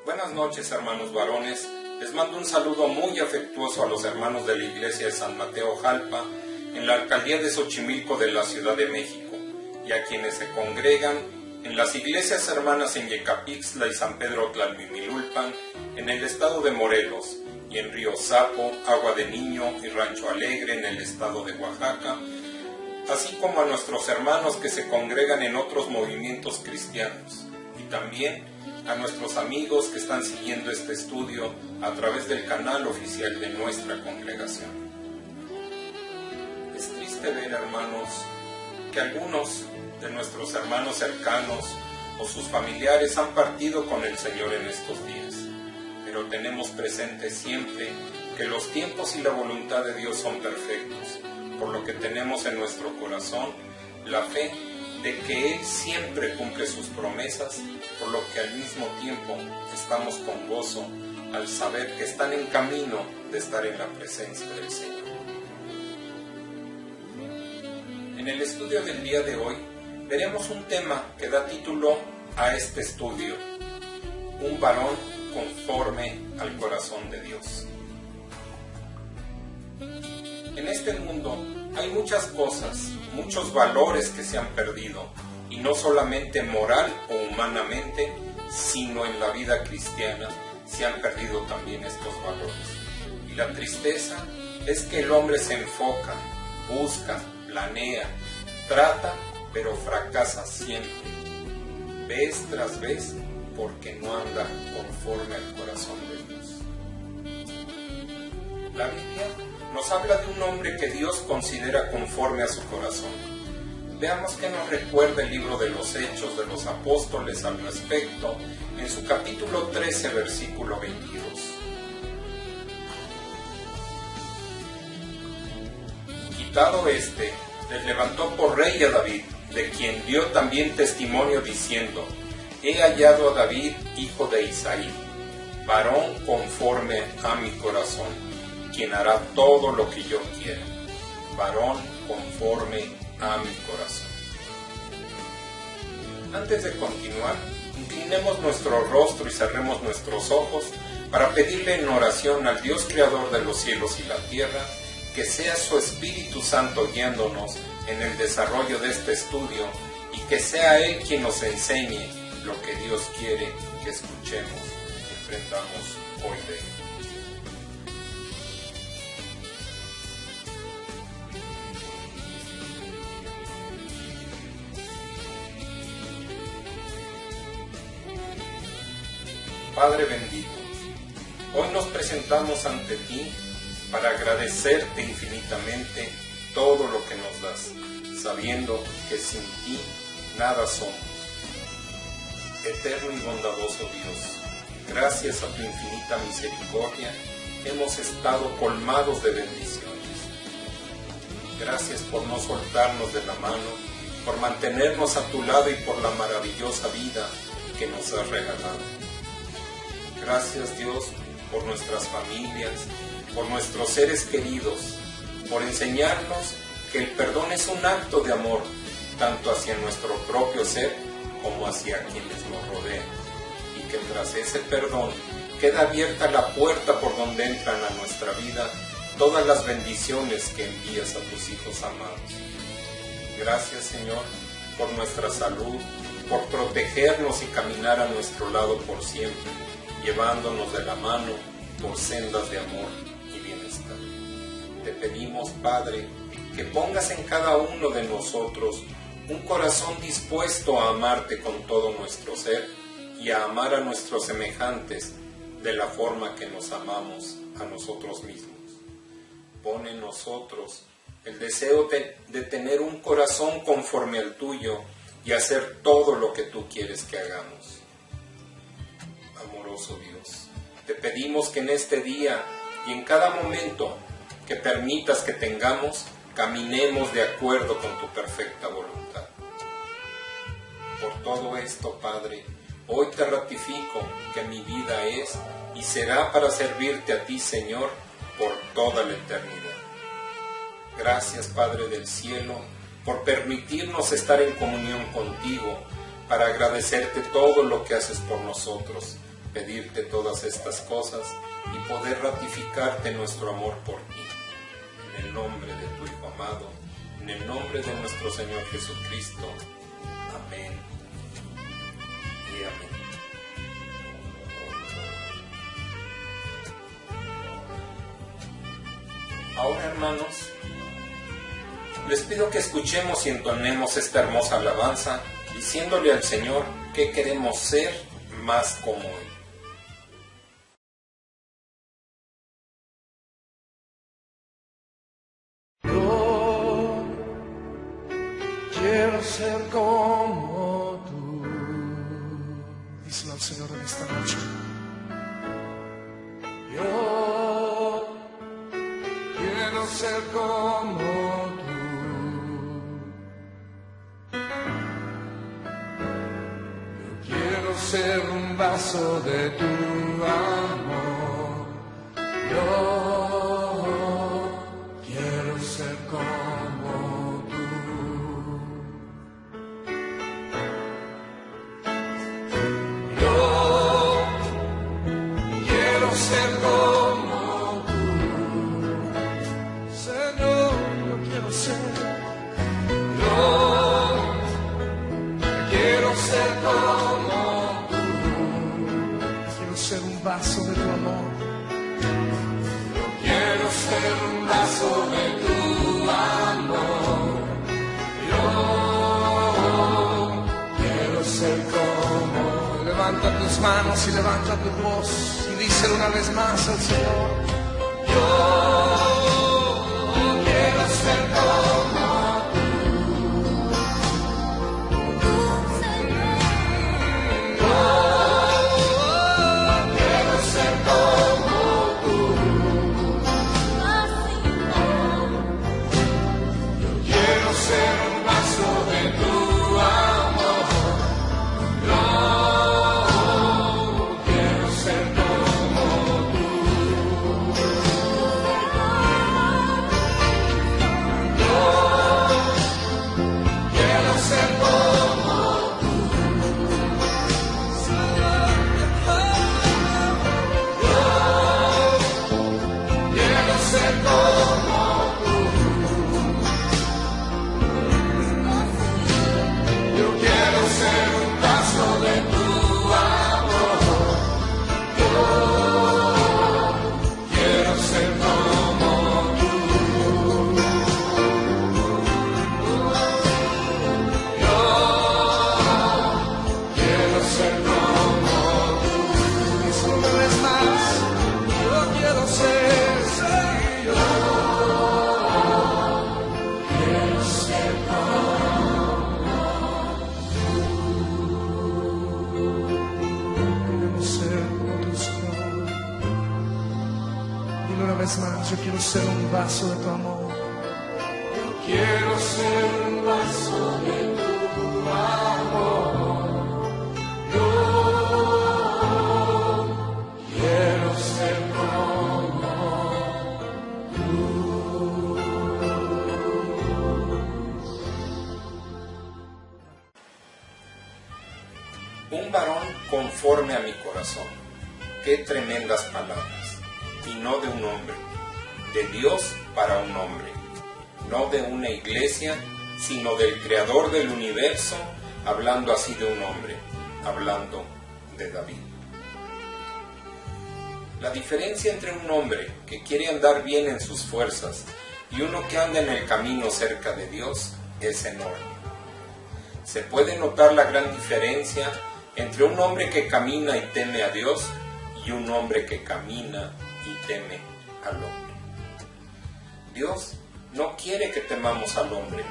Buenas noches, hermanos varones. Les mando un saludo muy afectuoso a los hermanos de la Iglesia de San Mateo Jalpa, en la Alcaldía de Xochimilco de la Ciudad de México, y a quienes se congregan en las iglesias hermanas en Yecapixtla y San Pedro Tlalmimilulpan, en el estado de Morelos, y en Río Sapo, Agua de Niño y Rancho Alegre en el estado de Oaxaca, así como a nuestros hermanos que se congregan en otros movimientos cristianos, y también a nuestros amigos que están siguiendo este estudio a través del canal oficial de nuestra congregación. Es triste ver, hermanos, que algunos de nuestros hermanos cercanos o sus familiares han partido con el Señor en estos días, pero tenemos presente siempre que los tiempos y la voluntad de Dios son perfectos, por lo que tenemos en nuestro corazón la fe de que Él siempre cumple sus promesas, por lo que al mismo tiempo estamos con gozo al saber que están en camino de estar en la presencia del Señor. En el estudio del día de hoy veremos un tema que da título a este estudio: un varón conforme al corazón de Dios. En este mundo hay muchas cosas, muchos valores que se han perdido, y no solamente moral o humanamente, sino en la vida cristiana se han perdido también estos valores. Y la tristeza es que el hombre se enfoca, busca, planea, trata, pero fracasa siempre, vez tras vez, porque no anda conforme al corazón de Dios. La Biblia nos habla de un hombre que Dios considera conforme a su corazón. Veamos qué nos recuerda el libro de los Hechos de los Apóstoles al respecto, en su capítulo 13, versículo 22. Quitado les levantó por rey a David, de quien dio también testimonio diciendo: he hallado a David, hijo de Isaí, varón conforme a mi corazón, quien hará todo lo que yo quiera, varón conforme a mi corazón. Antes de continuar, inclinemos nuestro rostro y cerremos nuestros ojos para pedirle en oración al Dios creador de los cielos y la tierra, que sea su Espíritu Santo guiándonos en el desarrollo de este estudio, y que sea Él quien nos enseñe lo que Dios quiere que escuchemos y aprendamos hoy de Él. Padre bendito, hoy nos presentamos ante ti para agradecerte infinitamente todo lo que nos das, sabiendo que sin ti nada somos. Eterno y bondadoso Dios, gracias a tu infinita misericordia hemos estado colmados de bendiciones. Gracias por no soltarnos de la mano, por mantenernos a tu lado y por la maravillosa vida que nos has regalado. Gracias, Dios, por nuestras familias, por nuestros seres queridos, por enseñarnos que el perdón es un acto de amor, tanto hacia nuestro propio ser como hacia quienes nos rodean, y que tras ese perdón queda abierta la puerta por donde entran a nuestra vida todas las bendiciones que envías a tus hijos amados. Gracias, Señor, por nuestra salud, por protegernos y caminar a nuestro lado por siempre, llevándonos de la mano por sendas de amor y bienestar. Te pedimos, Padre, que pongas en cada uno de nosotros un corazón dispuesto a amarte con todo nuestro ser y a amar a nuestros semejantes de la forma que nos amamos a nosotros mismos. Pon en nosotros el deseo de tener un corazón conforme al tuyo y hacer todo lo que tú quieres que hagamos. Amoroso Dios, te pedimos que en este día y en cada momento que permitas que tengamos, caminemos de acuerdo con tu perfecta voluntad. Por todo esto, Padre, hoy te ratifico que mi vida es y será para servirte a ti, Señor, por toda la eternidad. Gracias, Padre del cielo, por permitirnos estar en comunión contigo, para agradecerte todo lo que haces por nosotros, pedirte todas estas cosas y poder ratificarte nuestro amor por ti. En el nombre de tu Hijo amado, en el nombre de nuestro Señor Jesucristo. Amén y amén. Ahora, hermanos, les pido que escuchemos y entonemos esta hermosa alabanza, diciéndole al Señor que queremos ser más como Él. Yo quiero ser como tú. Díselo al Señor en esta noche. Yo quiero ser como tú. Yo quiero ser un vaso de tu amor. Yo quiero ser como tú. Yo quiero ser como tú. Señor, yo quiero ser. Yo quiero ser como tú. Quiero ser un vaso de tu amor. Quiero ser un vaso de tu amor. Yo quiero ser como. Levanta tus manos y levanta tu voz y díselo una vez más al Señor. Yo quiero ser como más, yo quiero ser un vaso de tu amor. Yo quiero ser un vaso de tu amor. Yo quiero ser como tú. Un varón conforme a mi corazón. Qué tremendas palabras. Y no de un hombre, de Dios para un hombre, no de una iglesia, sino del Creador del universo, hablando así de un hombre, hablando de David. La diferencia entre un hombre que quiere andar bien en sus fuerzas y uno que anda en el camino cerca de Dios es enorme. Se puede notar la gran diferencia entre un hombre que camina y teme a Dios y un hombre que camina y teme al hombre. Dios no quiere que temamos al hombre.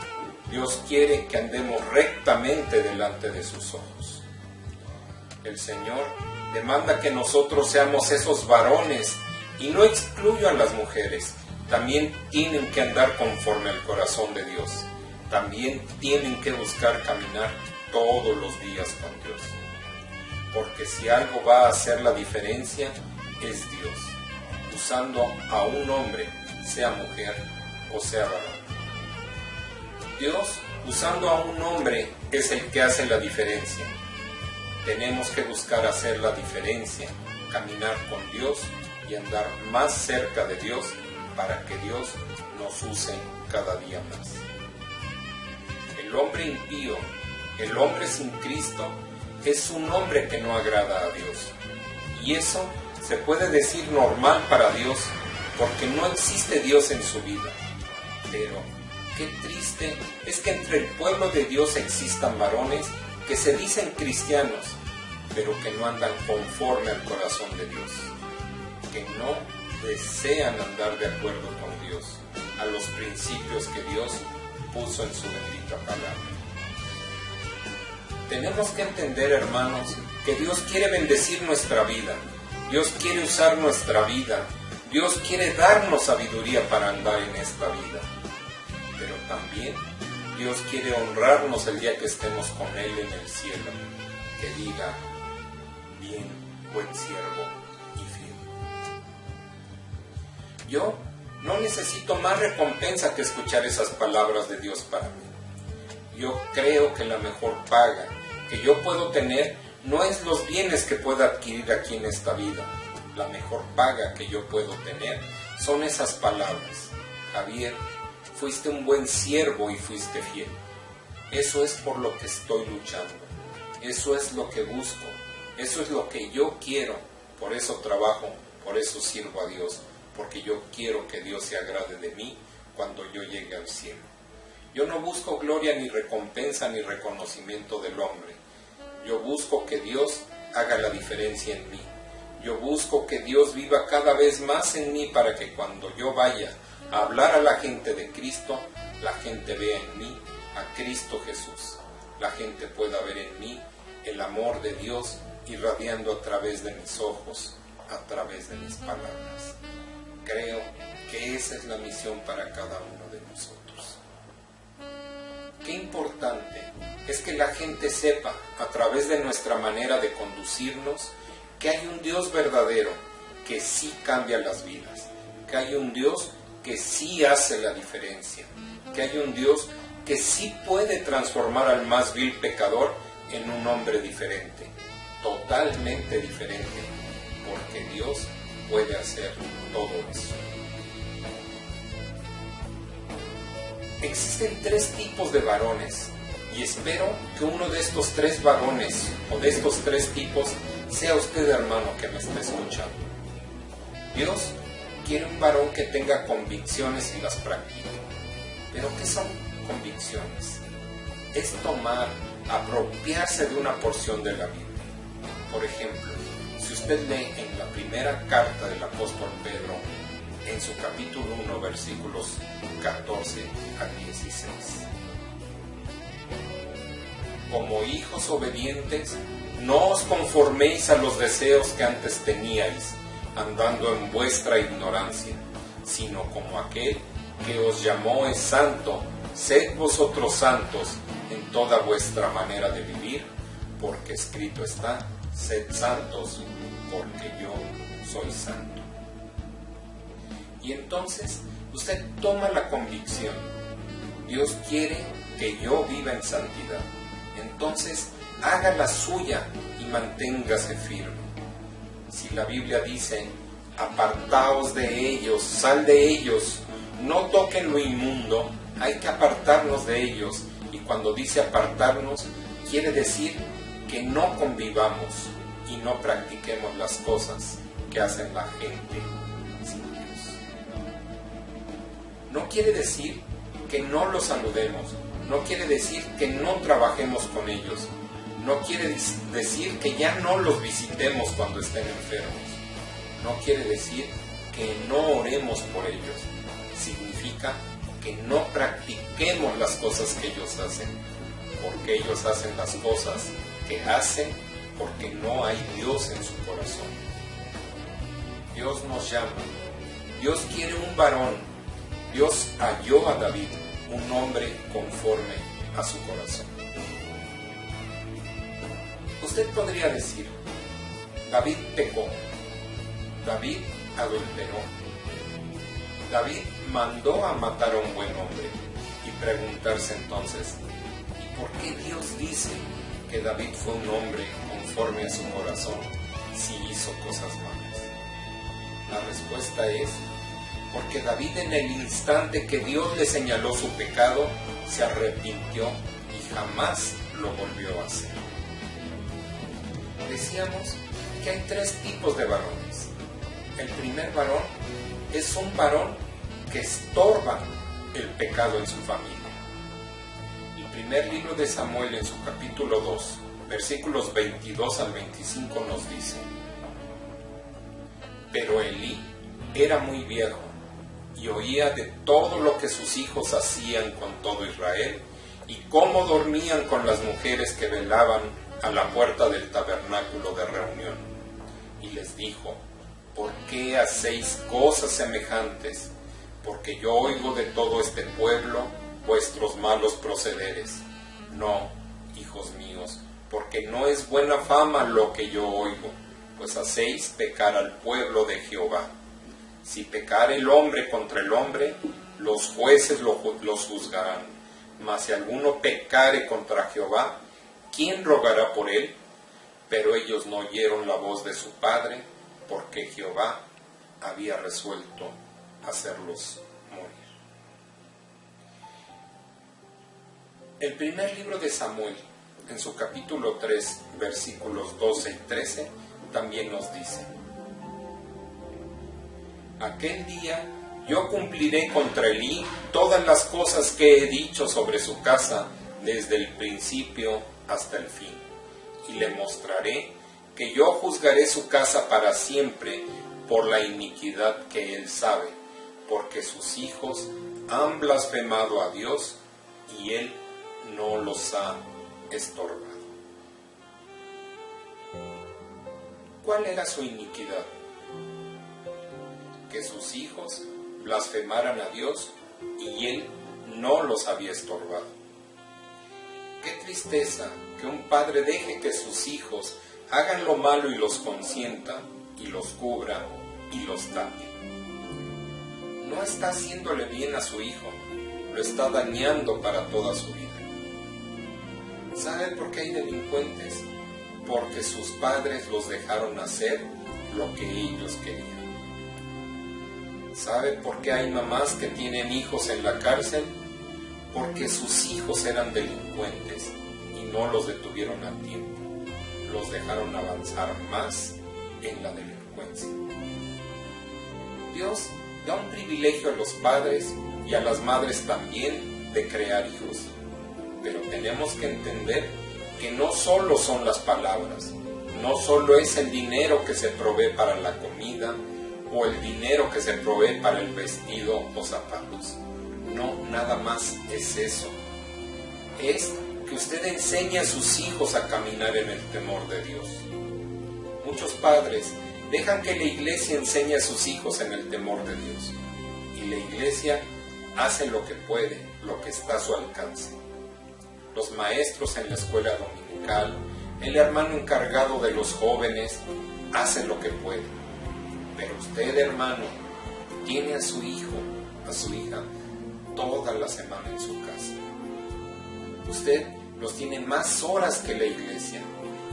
Dios quiere que andemos rectamente delante de sus ojos. El Señor demanda que nosotros seamos esos varones, y no excluyo a las mujeres. También tienen que andar conforme al corazón de Dios. También tienen que buscar caminar todos los días con Dios. Porque si algo va a hacer la diferencia, es Dios, usando a un hombre, sea mujer o sea varón. Dios, usando a un hombre, es el que hace la diferencia. Tenemos que buscar hacer la diferencia, caminar con Dios y andar más cerca de Dios para que Dios nos use cada día más. El hombre impío, el hombre sin Cristo, es un hombre que no agrada a Dios. Y eso se puede decir normal para Dios, porque no existe Dios en su vida. Pero qué triste es que entre el pueblo de Dios existan varones que se dicen cristianos, pero que no andan conforme al corazón de Dios, que no desean andar de acuerdo con Dios, a los principios que Dios puso en su bendita palabra. Tenemos que entender, hermanos, que Dios quiere bendecir nuestra vida, Dios quiere usar nuestra vida, Dios quiere darnos sabiduría para andar en esta vida, pero también Dios quiere honrarnos el día que estemos con Él en el cielo, que diga: bien, buen siervo y fiel. Yo no necesito más recompensa que escuchar esas palabras de Dios para mí. Yo creo que la mejor paga que yo puedo tener no es los bienes que pueda adquirir aquí en esta vida. La mejor paga que yo puedo tener son esas palabras: Javier, fuiste un buen siervo y fuiste fiel. Eso es por lo que estoy luchando. Eso es lo que busco. Eso es lo que yo quiero. Por eso trabajo, por eso sirvo a Dios. Porque yo quiero que Dios se agrade de mí cuando yo llegue al cielo. Yo no busco gloria ni recompensa ni reconocimiento del hombre. Yo busco que Dios haga la diferencia en mí. Yo busco que Dios viva cada vez más en mí para que cuando yo vaya a hablar a la gente de Cristo, la gente vea en mí a Cristo Jesús. La gente pueda ver en mí el amor de Dios irradiando a través de mis ojos, a través de mis palabras. Creo que esa es la misión para cada uno de nosotros. Qué importante es que la gente sepa, a través de nuestra manera de conducirnos, que hay un Dios verdadero que sí cambia las vidas, que hay un Dios que sí hace la diferencia, que hay un Dios que sí puede transformar al más vil pecador en un hombre diferente, totalmente diferente, porque Dios puede hacer todo eso. Existen 3 tipos de varones y espero que uno de estos 3 varones o de estos 3 tipos sea usted, hermano, que me está escuchando. Dios quiere un varón que tenga convicciones y las practique. ¿Pero qué son convicciones? Es tomar, apropiarse de una porción de la Biblia. Por ejemplo, si usted lee en la primera carta del apóstol Pedro, en su capítulo 1, versículos 14 al 16. Como hijos obedientes, no os conforméis a los deseos que antes teníais, andando en vuestra ignorancia, sino como aquel que os llamó es santo, sed vosotros santos en toda vuestra manera de vivir, porque escrito está: sed santos, porque yo soy santo. Y entonces usted toma la convicción: Dios quiere que yo viva en santidad. Entonces haga la suya y manténgase firme. Si la Biblia dice: apartaos de ellos, sal de ellos, no toquen lo inmundo, hay que apartarnos de ellos. Y cuando dice apartarnos, quiere decir que no convivamos y no practiquemos las cosas que hacen la gente sin Dios. No quiere decir que no los saludemos, no quiere decir que no trabajemos con ellos, no quiere decir que ya no los visitemos cuando estén enfermos, no quiere decir que no oremos por ellos, significa que no practiquemos las cosas que ellos hacen, porque ellos hacen las cosas que hacen porque no hay Dios en su corazón. Dios nos llama, Dios quiere un varón, Dios halló a David, un hombre conforme a su corazón. Usted podría decir: David pecó, David adulteró, David mandó a matar a un buen hombre, y preguntarse entonces, ¿y por qué Dios dice que David fue un hombre conforme a su corazón si hizo cosas malas? La respuesta es porque David, en el instante que Dios le señaló su pecado, se arrepintió y jamás lo volvió a hacer. Decíamos que hay tres tipos de varones. El primer varón es un varón que estorba el pecado en su familia. El primer libro de Samuel, en su capítulo 2, versículos 22 al 25, nos dice: Pero Elí era muy viejo y oía de todo lo que sus hijos hacían con todo Israel y cómo dormían con las mujeres que velaban a la puerta del tabernáculo de reunión. Y les dijo: ¿por qué hacéis cosas semejantes? Porque yo oigo de todo este pueblo vuestros malos procederes. No, hijos míos, porque no es buena fama lo que yo oigo, pues hacéis pecar al pueblo de Jehová. Si pecare el hombre contra el hombre, los jueces los juzgarán. Mas si alguno pecare contra Jehová, ¿quién rogará por él? Pero ellos no oyeron la voz de su padre, porque Jehová había resuelto hacerlos morir. El primer libro de Samuel, en su capítulo 3, versículos 12 y 13, también nos dice: Aquel día yo cumpliré contra Elí todas las cosas que he dicho sobre su casa desde el principio hasta el fin, y le mostraré que yo juzgaré su casa para siempre por la iniquidad que él sabe, porque sus hijos han blasfemado a Dios y él no los ha estorbado. ¿Cuál era su iniquidad? Que sus hijos blasfemaran a Dios y él no los había estorbado. Qué tristeza que un padre deje que sus hijos hagan lo malo y los consienta, y los cubra y los tape. No está haciéndole bien a su hijo, lo está dañando para toda su vida. ¿Saben por qué hay delincuentes? Porque sus padres los dejaron hacer lo que ellos querían. ¿Sabe por qué hay mamás que tienen hijos en la cárcel? Porque sus hijos eran delincuentes y no los detuvieron a tiempo. Los dejaron avanzar más en la delincuencia. Dios da un privilegio a los padres y a las madres también de crear hijos. Pero tenemos que entender que no solo son las palabras, no solo es el dinero que se provee para la comida o el dinero que se provee para el vestido o zapatos. No, nada más es eso. Es que usted enseñe a sus hijos a caminar en el temor de Dios. Muchos padres dejan que la iglesia enseñe a sus hijos en el temor de Dios. Y la iglesia hace lo que puede, lo que está a su alcance. Los maestros en la escuela dominical, el hermano encargado de los jóvenes, hacen lo que puede. Pero usted, hermano, tiene a su hijo, a su hija, toda la semana en su casa. Usted los tiene más horas que la iglesia.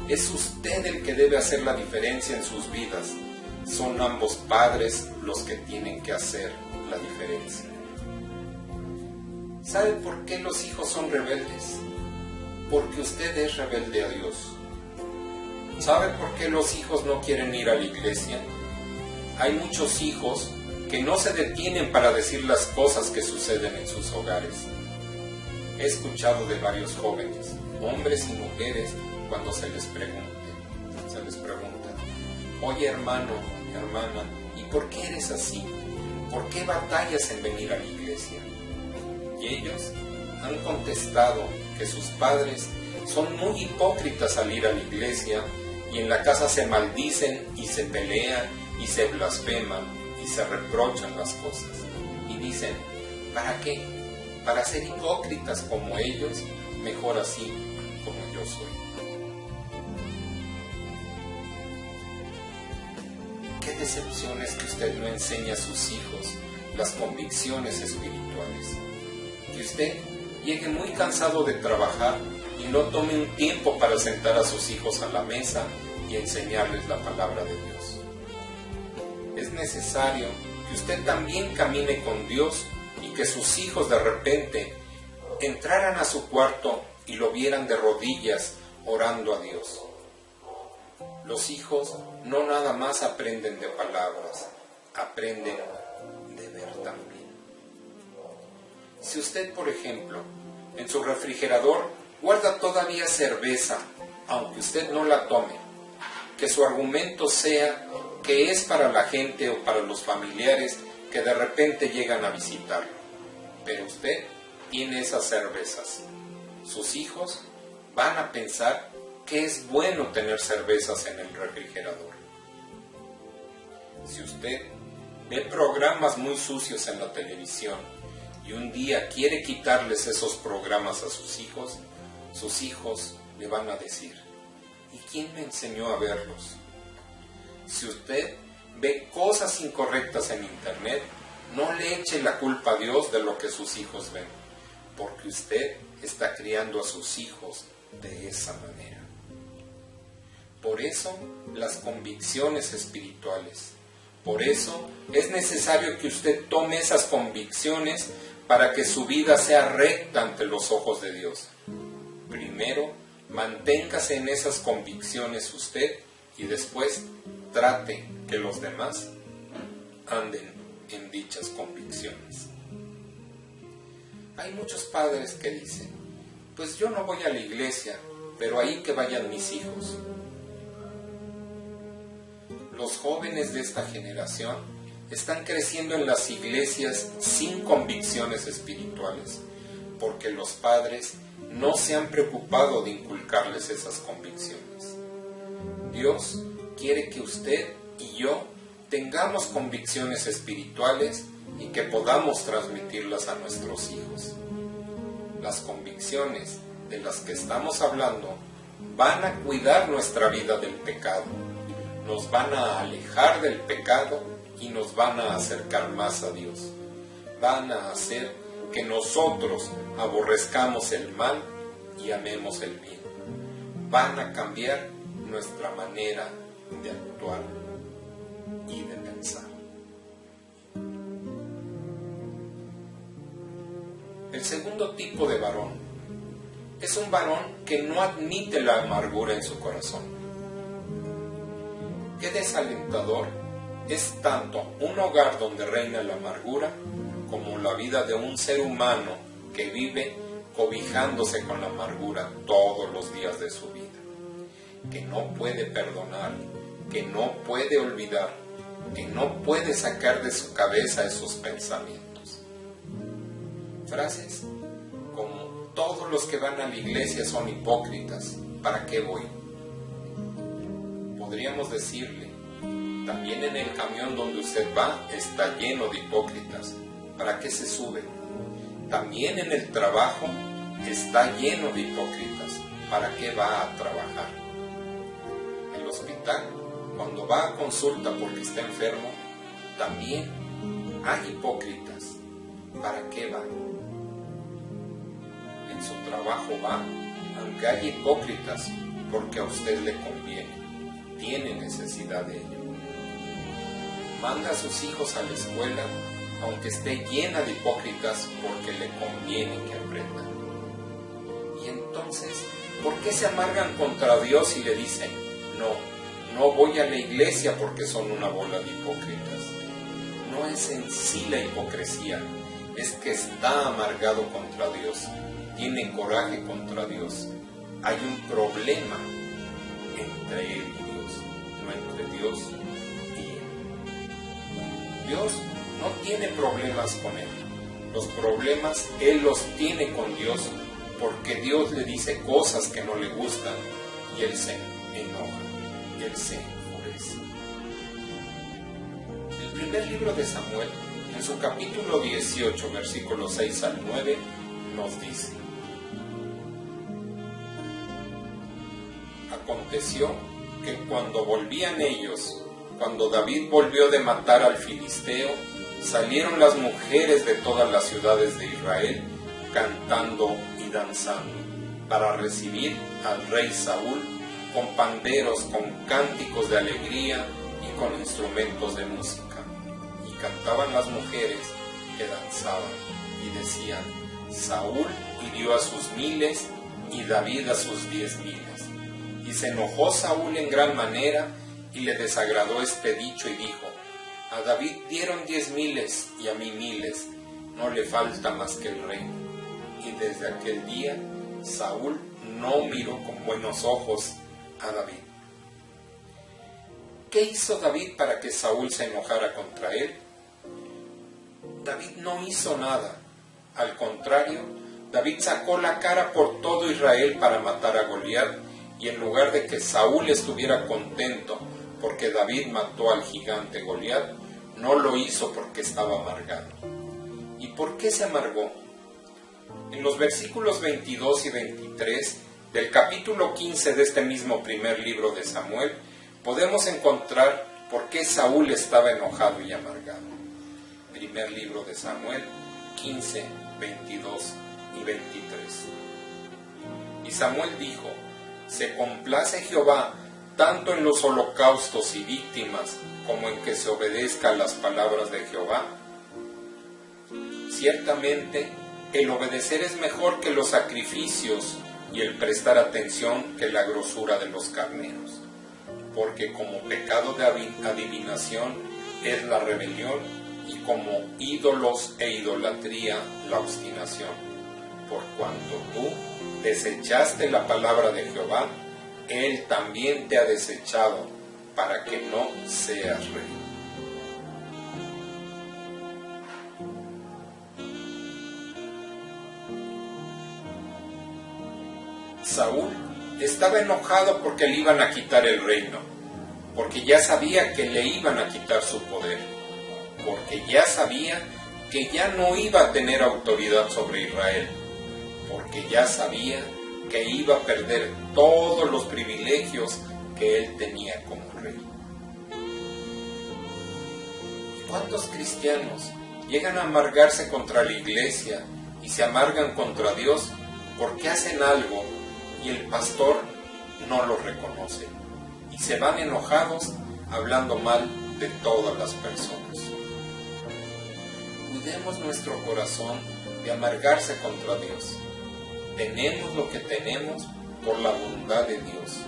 Es usted el que debe hacer la diferencia en sus vidas. Son ambos padres los que tienen que hacer la diferencia. ¿Sabe por qué los hijos son rebeldes? Porque usted es rebelde a Dios. ¿Sabe por qué los hijos no quieren ir a la iglesia? Hay muchos hijos que no se detienen para decir las cosas que suceden en sus hogares. He escuchado de varios jóvenes, hombres y mujeres, cuando se les pregunta, oye hermano, hermana, ¿y por qué eres así? ¿Por qué batallas en venir a la iglesia? Y ellos han contestado que sus padres son muy hipócritas al ir a la iglesia y en la casa se maldicen y se pelean y se blasfeman y se reprochan las cosas. Y dicen, ¿para qué? Para ser hipócritas como ellos, mejor así como yo soy. Qué decepción es que usted no enseñe a sus hijos las convicciones espirituales. que usted llegue muy cansado de trabajar y no tome un tiempo para sentar a sus hijos a la mesa y enseñarles la palabra de Dios. Es necesario que usted también camine con Dios y que sus hijos de repente entraran a su cuarto y lo vieran de rodillas orando a Dios. Los hijos no nada más aprenden de palabras, aprenden de ver también. Si usted, por ejemplo, en su refrigerador guarda todavía cerveza, aunque usted no la tome, que su argumento sea que es para la gente o para los familiares que de repente llegan a visitarlo, pero usted tiene esas cervezas. Sus hijos van a pensar que es bueno tener cervezas en el refrigerador. Si usted ve programas muy sucios en la televisión y un día quiere quitarles esos programas a sus hijos le van a decir: ¿y quién me enseñó a verlos? Si usted ve cosas incorrectas en internet, no le eche la culpa a Dios de lo que sus hijos ven, porque usted está criando a sus hijos de esa manera. Por eso, las convicciones espirituales. Por eso, es necesario que usted tome esas convicciones para que su vida sea recta ante los ojos de Dios. Primero, manténgase en esas convicciones usted y después trate que los demás anden en dichas convicciones. Hay muchos padres que dicen: pues yo no voy a la iglesia, pero ahí que vayan mis hijos. Los jóvenes de esta generación están creciendo en las iglesias sin convicciones espirituales, porque los padres no se han preocupado de inculcarles esas convicciones. Dios quiere que usted y yo tengamos convicciones espirituales y que podamos transmitirlas a nuestros hijos. Las convicciones de las que estamos hablando van a cuidar nuestra vida del pecado, nos van a alejar del pecado y nos van a acercar más a Dios. Van a hacer que nosotros aborrezcamos el mal y amemos el bien. Van a cambiar nuestra manera de actuar y de pensar. El segundo tipo de varón es un varón que no admite la amargura en su corazón. Qué desalentador es tanto un hogar donde reina la amargura como la vida de un ser humano que vive cobijándose con la amargura todos los días de su vida, que no puede perdonar, que no puede olvidar, que no puede sacar de su cabeza esos pensamientos. Frases como: todos los que van a la iglesia son hipócritas, ¿para qué voy? Podríamos decirle: también en el camión donde usted va está lleno de hipócritas, ¿para qué se sube? También en el trabajo está lleno de hipócritas, ¿para qué va a trabajar? En el hospital, cuando va a consulta porque está enfermo, también hay hipócritas, ¿para qué va? En su trabajo va, aunque hay hipócritas, porque a usted le conviene, tiene necesidad de ello. Manda a sus hijos a la escuela, aunque esté llena de hipócritas, porque le conviene que aprendan. Y entonces, ¿por qué se amargan contra Dios y le dicen: no voy a la iglesia porque son una bola de hipócritas? No es en sí la hipocresía, es que está amargado contra Dios, tiene coraje contra Dios. Hay un problema entre él y Dios, no entre Dios y él. Dios no tiene problemas con él. Los problemas él los tiene con Dios, porque Dios le dice cosas que no le gustan y él se enoja, y él se enfurece. El primer libro de Samuel, en su capítulo 18, versículos 6 al 9, nos dice: Aconteció que cuando volvían ellos, cuando David volvió de matar al filisteo, salieron las mujeres de todas las ciudades de Israel cantando y danzando, para recibir al rey Saúl con panderos, con cánticos de alegría y con instrumentos de música. Y cantaban las mujeres que danzaban y decían: Saúl hirió a sus 1000 y David a sus 10,000. Y se enojó Saúl en gran manera y le desagradó este dicho y dijo: a David dieron 10,000 y a mí 1000, no le falta más que el reino. Y desde aquel día Saúl no miró con buenos ojos a David. ¿Qué hizo David para que Saúl se enojara contra él? David no hizo nada. Al contrario, David sacó la cara por todo Israel para matar a Goliat, y en lugar de que Saúl estuviera contento porque David mató al gigante Goliat, no lo hizo porque estaba amargado. ¿Y por qué se amargó? En los versículos 22 y 23 del capítulo 15 de este mismo primer libro de Samuel, podemos encontrar por qué Saúl estaba enojado y amargado. Primer libro de Samuel, 15, 22 y 23. Y Samuel dijo: se complace Jehová tanto en los holocaustos y víctimas como en que se obedezca a las palabras de Jehová. Ciertamente, el obedecer es mejor que los sacrificios y el prestar atención que la grosura de los carneros, porque como pecado de adivinación es la rebelión y como ídolos e idolatría la obstinación. Por cuanto tú desechaste la palabra de Jehová, Él también te ha desechado para que no seas rey. Saúl estaba enojado porque le iban a quitar el reino, porque ya sabía que le iban a quitar su poder, porque ya sabía que ya no iba a tener autoridad sobre Israel, porque ya sabía que iba a perder todos los privilegios que él tenía como rey. ¿Y cuántos cristianos llegan a amargarse contra la iglesia y se amargan contra Dios porque hacen algo y el pastor no lo reconoce, y se van enojados hablando mal de todas las personas? Cuidemos nuestro corazón de amargarse contra Dios. Tenemos lo que tenemos por la bondad de Dios.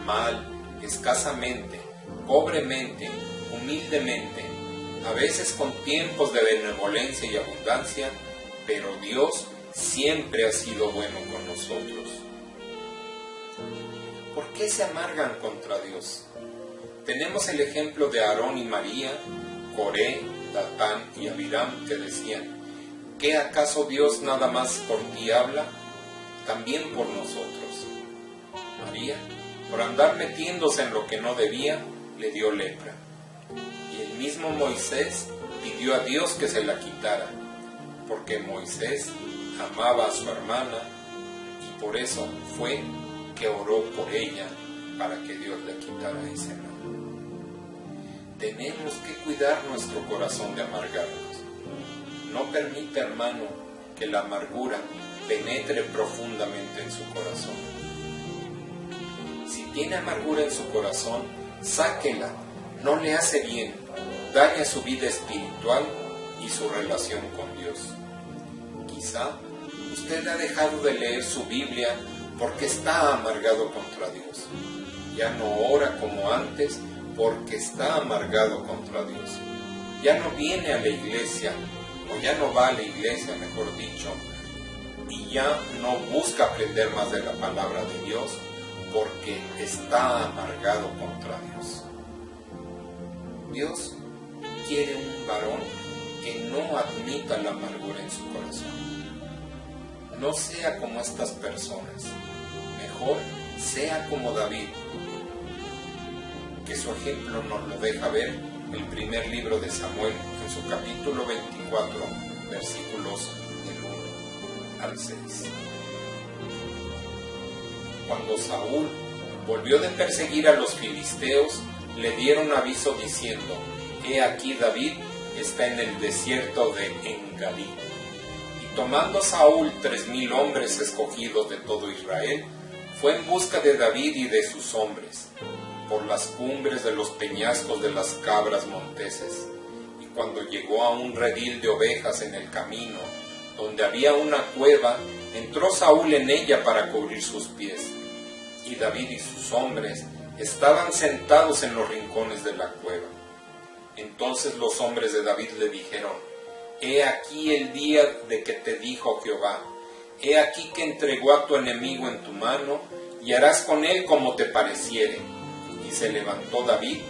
Mal, escasamente, pobremente, humildemente, a veces con tiempos de benevolencia y abundancia, pero Dios siempre ha sido bueno con nosotros. ¿Por qué se amargan contra Dios? Tenemos el ejemplo de Aarón y María, Coré, Datán y Abiram, que decían: ¿qué acaso Dios nada más por ti habla? También por nosotros. María, por andar metiéndose en lo que no debía, le dio lepra. Y el mismo Moisés pidió a Dios que se la quitara, porque Moisés amaba a su hermana y por eso fue que oró por ella para que Dios le quitara ese mal. Tenemos que cuidar nuestro corazón de amargarnos. No permita, hermano, que la amargura penetre profundamente en su corazón. Si tiene amargura en su corazón, sáquela, no le hace bien, daña su vida espiritual y su relación con Dios. Quizá usted ha dejado de leer su Biblia porque está amargado contra Dios. Ya no ora como antes porque está amargado contra Dios. Ya no viene a la iglesia, o ya no va a la iglesia, mejor dicho, y ya no busca aprender más de la palabra de Dios porque está amargado contra Dios. Dios quiere un varón que no admita la amargura en su corazón. No sea como estas personas, mejor sea como David, que su ejemplo nos lo deja ver el primer libro de Samuel en su capítulo 24, versículos del 1 al 6. Cuando Saúl volvió de perseguir a los filisteos, le dieron aviso diciendo: he aquí David está en el desierto de En-Gadi. Y tomando Saúl 3,000 hombres escogidos de todo Israel, fue en busca de David y de sus hombres, por las cumbres de los peñascos de las cabras monteses. Y cuando llegó a un redil de ovejas en el camino, donde había una cueva, entró Saúl en ella para cubrir sus pies. Y David y sus hombres estaban sentados en los rincones de la cueva. Entonces los hombres de David le dijeron: He aquí el día de que te dijo Jehová, he aquí que entregó a tu enemigo en tu mano, y harás con él como te pareciere. Y se levantó David,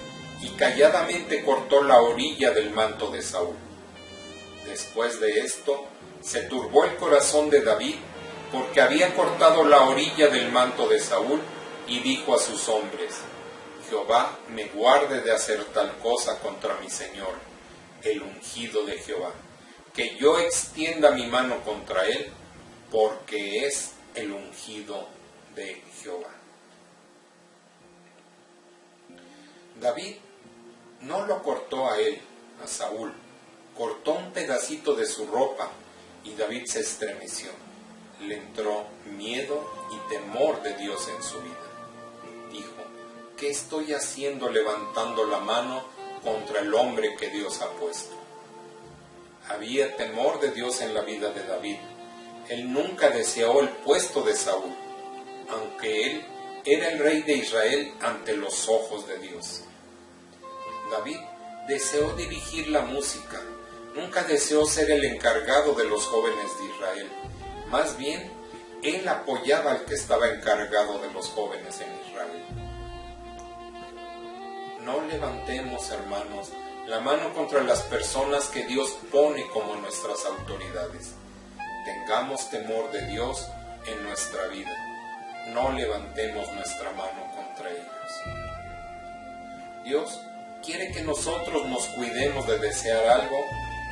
y calladamente cortó la orilla del manto de Saúl. Después de esto, se turbó el corazón de David, porque había cortado la orilla del manto de Saúl, y dijo a sus hombres: Jehová me guarde de hacer tal cosa contra mi señor, el ungido de Jehová, que yo extienda mi mano contra él, porque es el ungido de Jehová. David no lo cortó a él, a Saúl, cortó un pedacito de su ropa, y David se estremeció. Le entró miedo y temor de Dios en su vida. Dijo: ¿qué estoy haciendo levantando la mano contra el hombre que Dios ha puesto? Había temor de Dios en la vida de David. Él nunca deseó el puesto de Saúl, aunque él era el rey de Israel ante los ojos de Dios. David deseó dirigir la música, nunca deseó ser el encargado de los jóvenes de Israel. Más bien, él apoyaba al que estaba encargado de los jóvenes en Israel. No levantemos, hermanos, la mano contra las personas que Dios pone como nuestras autoridades. Tengamos temor de Dios en nuestra vida. No levantemos nuestra mano contra ellos. Dios quiere que nosotros nos cuidemos de desear algo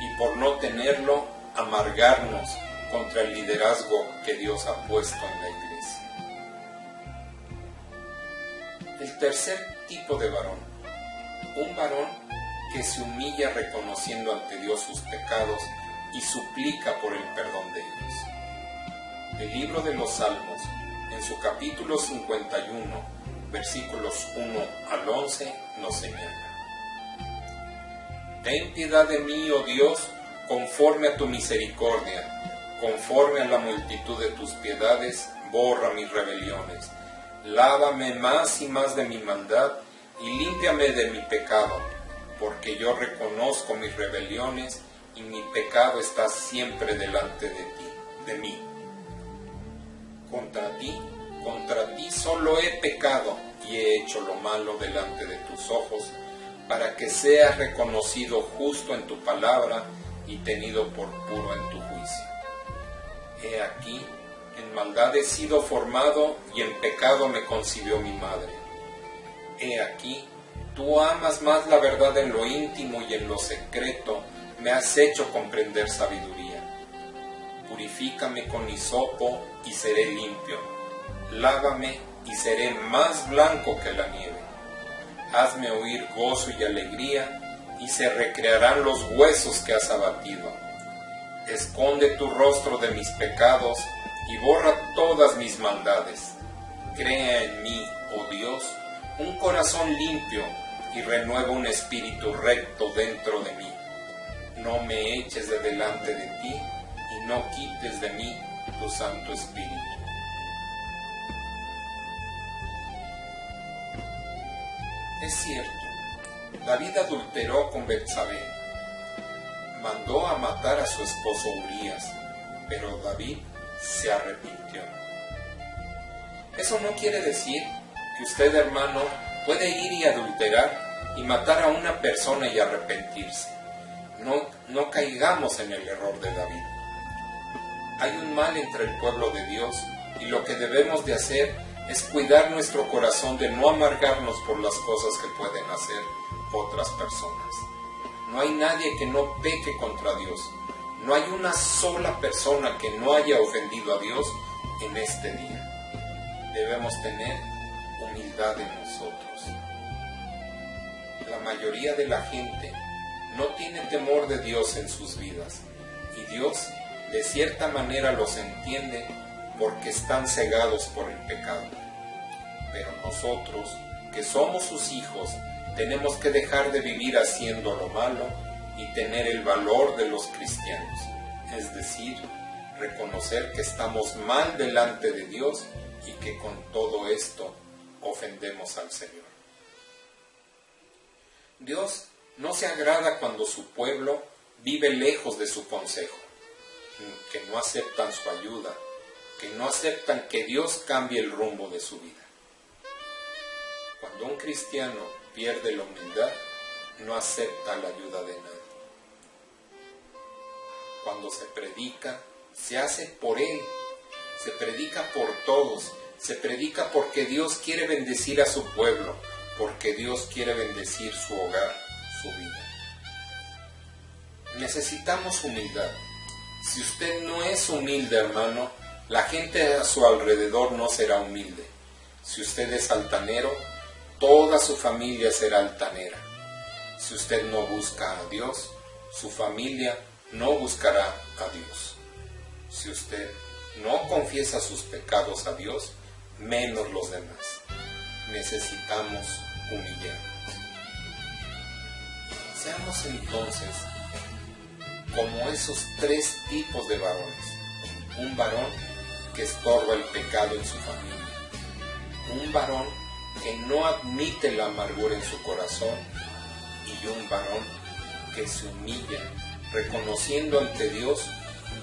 y por no tenerlo, amargarnos contra el liderazgo que Dios ha puesto en la iglesia. El tercer tipo de varón: un varón que se humilla reconociendo ante Dios sus pecados y suplica por el perdón de ellos. El libro de los Salmos, en su capítulo 51, versículos 1 al 11, nos señala: Ten piedad de mí, oh Dios, conforme a tu misericordia, conforme a la multitud de tus piedades, borra mis rebeliones. Lávame más y más de mi maldad, y límpiame de mi pecado, porque yo reconozco mis rebeliones, y mi pecado está siempre delante de mí. Contra ti solo he pecado, y he hecho lo malo delante de tus ojos, para que seas reconocido justo en tu palabra y tenido por puro en tu juicio. He aquí, en maldad he sido formado, y en pecado me concibió mi madre. He aquí, tú amas más la verdad en lo íntimo, y en lo secreto me has hecho comprender sabiduría. Purifícame con hisopo, y seré limpio. Lávame, y seré más blanco que la nieve. Hazme oír gozo y alegría, y se recrearán los huesos que has abatido. Esconde tu rostro de mis pecados, y borra todas mis maldades. Crea en mí, oh Dios, un corazón limpio, y renueva un espíritu recto dentro de mí. No me eches de delante de ti, y no quites de mí tu Santo Espíritu. Es cierto, David adulteró con Betsabé, mandó a matar a su esposo Urías, pero David se arrepintió. Eso no quiere decir que usted, hermano, puede ir y adulterar y matar a una persona y arrepentirse. No caigamos en el error de David. Hay un mal entre el pueblo de Dios, y lo que debemos de hacer es cuidar nuestro corazón de no amargarnos por las cosas que pueden hacer otras personas. No hay nadie que no peque contra Dios. No hay una sola persona que no haya ofendido a Dios en este día. Debemos tener humildad en nosotros. La mayoría de la gente no tiene temor de Dios en sus vidas, y Dios de cierta manera los entiende porque están cegados por el pecado. Pero nosotros, que somos sus hijos, tenemos que dejar de vivir haciendo lo malo y tener el valor de los cristianos, es decir, reconocer que estamos mal delante de Dios y que con todo esto ofendemos al Señor. Dios no se agrada cuando su pueblo vive lejos de su consejo, que no aceptan su ayuda, que no aceptan que Dios cambie el rumbo de su vida. Cuando un cristiano pierde la humildad, no acepta la ayuda de nadie. Cuando se predica, se hace por Él, se predica por todos, se predica porque Dios quiere bendecir a su pueblo, porque Dios quiere bendecir su hogar, su vida. Necesitamos humildad. Si usted no es humilde, hermano, la gente a su alrededor no será humilde. Si usted es altanero, toda su familia será altanera. Si usted no busca a Dios, su familia no buscará a Dios. Si usted no confiesa sus pecados a Dios, menos los demás. Necesitamos humillarnos. Seamos entonces como esos tres tipos de varones. Un varón que estorba el pecado en su familia. Un varón que no admite la amargura en su corazón. Y un varón que se humilla, reconociendo ante Dios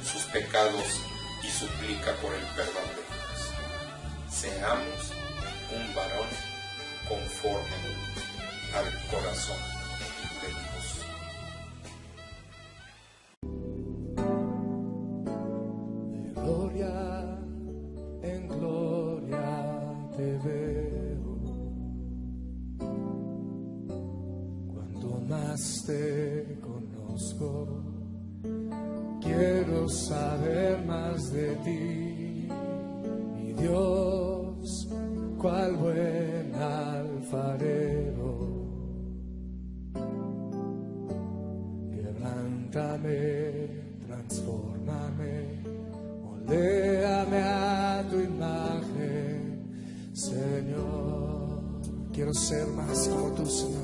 sus pecados y suplica por el perdón de Dios. Seamos un varón conforme al corazón de Dios. De gloria en gloria te veo, cuando más te conozco. Quiero saber más de ti, mi Dios, cual buen alfarero. Quebrántame, transfórmame, moléame a tu imagen, Señor. Quiero ser más como tú, Señor.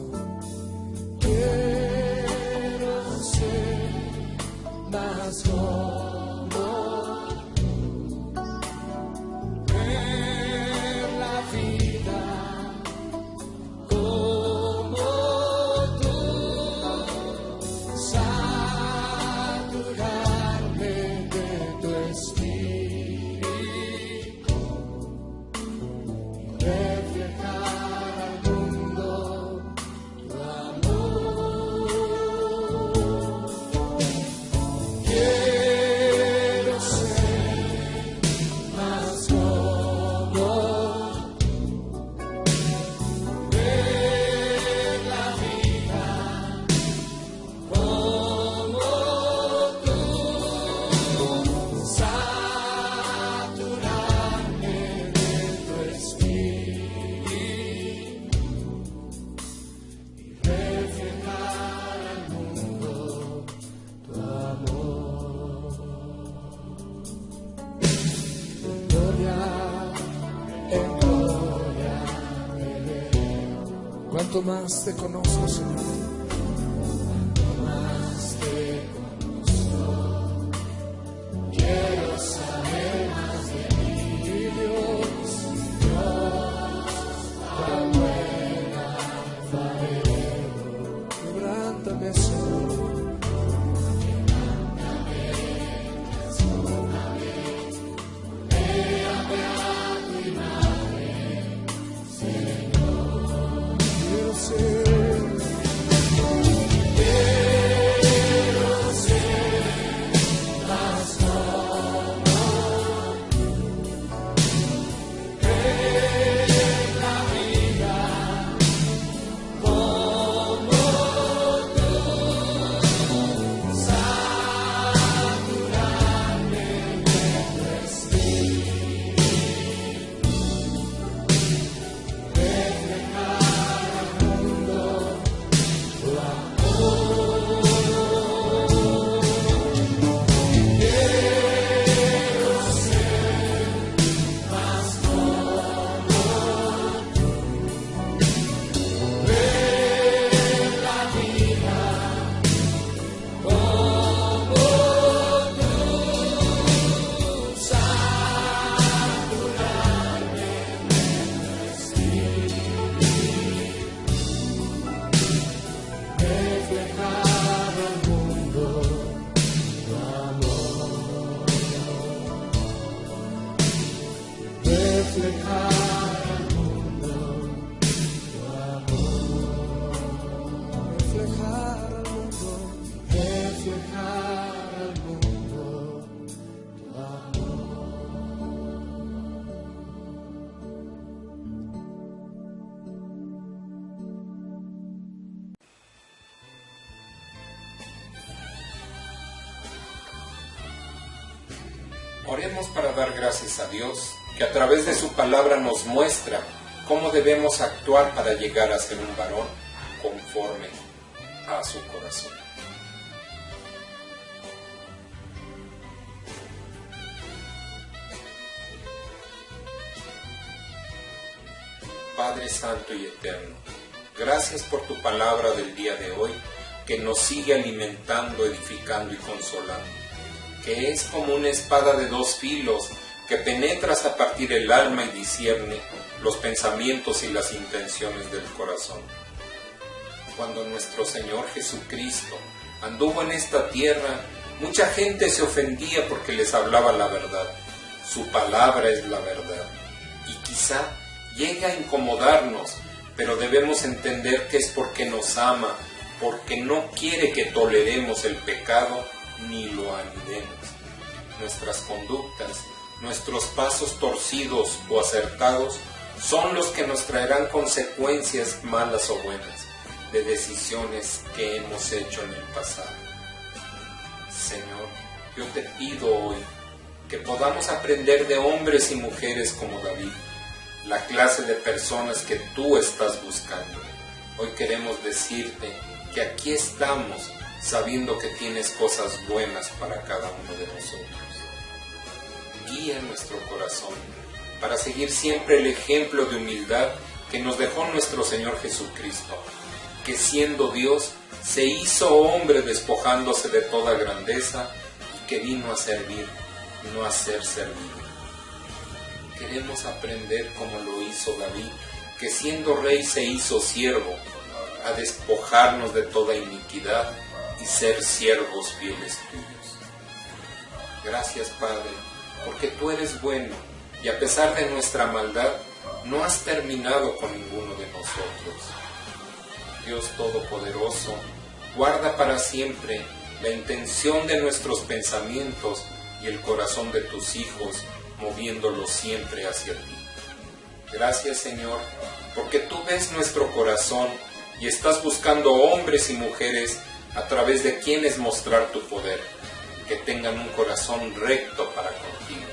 Quiero ser más como tú, ver la vida como tú, saturarme de tu espíritu y reflejar al mundo tu amor. Quiero ser más como tú, ver la vida como tú, saturarme de tu espíritu y reflejar al mundo tu amor. De gloria en gloria te veo. Cuanto más te conozco, Señor. Cuanto más te conozco, quiero saber más de ti, Dios. Cuán buen alfarero. Quebrántame, Señor. Quiero ser Oremos para dar gracias a Dios, que a través de su palabra nos muestra cómo debemos actuar para llegar a ser un varón conforme a su corazón. Padre Santo y Eterno, gracias por tu palabra del día de hoy, que nos sigue alimentando, edificando y consolando, que es como una espada de dos filos que penetra hasta partir el alma y discierne los pensamientos y las intenciones del corazón. Cuando nuestro Señor Jesucristo anduvo en esta tierra, mucha gente se ofendía porque les hablaba la verdad. Su palabra es la verdad. Y quizá llega a incomodarnos, pero debemos entender que es porque nos ama, porque no quiere que toleremos el pecado ni lo anidemos. Nuestras conductas, nuestros pasos torcidos o acertados son los que nos traerán consecuencias malas o buenas de decisiones que hemos hecho en el pasado. Señor, yo te pido hoy que podamos aprender de hombres y mujeres como David, la clase de personas que tú estás buscando. Hoy queremos decirte que aquí estamos sabiendo que tienes cosas buenas para cada uno de nosotros. Guía nuestro corazón para seguir siempre el ejemplo de humildad que nos dejó nuestro Señor Jesucristo, que siendo Dios se hizo hombre despojándose de toda grandeza y que vino a servir, no a ser servido. Queremos aprender como lo hizo David, que siendo rey se hizo siervo, a despojarnos de toda iniquidad y ser siervos fieles tuyos. Gracias, Padre, porque tú eres bueno y a pesar de nuestra maldad, no has terminado con ninguno de nosotros. Dios Todopoderoso, guarda para siempre la intención de nuestros pensamientos y el corazón de tus hijos, moviéndolos siempre hacia ti. Gracias, Señor, porque tú ves nuestro corazón y estás buscando hombres y mujeres a través de quienes mostrar tu poder, que tengan un corazón recto para contigo.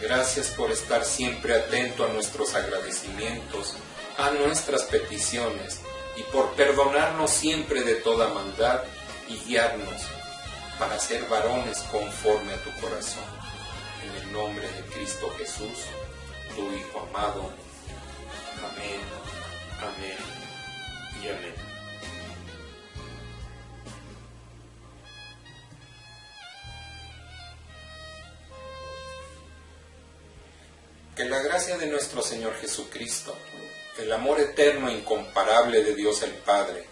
Gracias por estar siempre atento a nuestros agradecimientos, a nuestras peticiones y por perdonarnos siempre de toda maldad y guiarnos para ser varones conforme a tu corazón. En el nombre de Cristo Jesús, tu Hijo amado. Amén, amén y amén. Que la gracia de nuestro Señor Jesucristo, el amor eterno e incomparable de Dios el Padre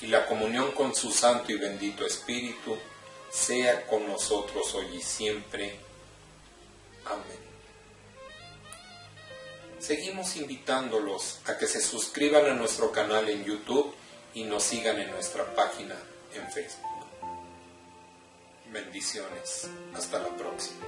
y la comunión con su Santo y bendito Espíritu sea con nosotros hoy y siempre. Amén. Seguimos invitándolos a que se suscriban a nuestro canal en YouTube y nos sigan en nuestra página en Facebook. Bendiciones. Hasta la próxima.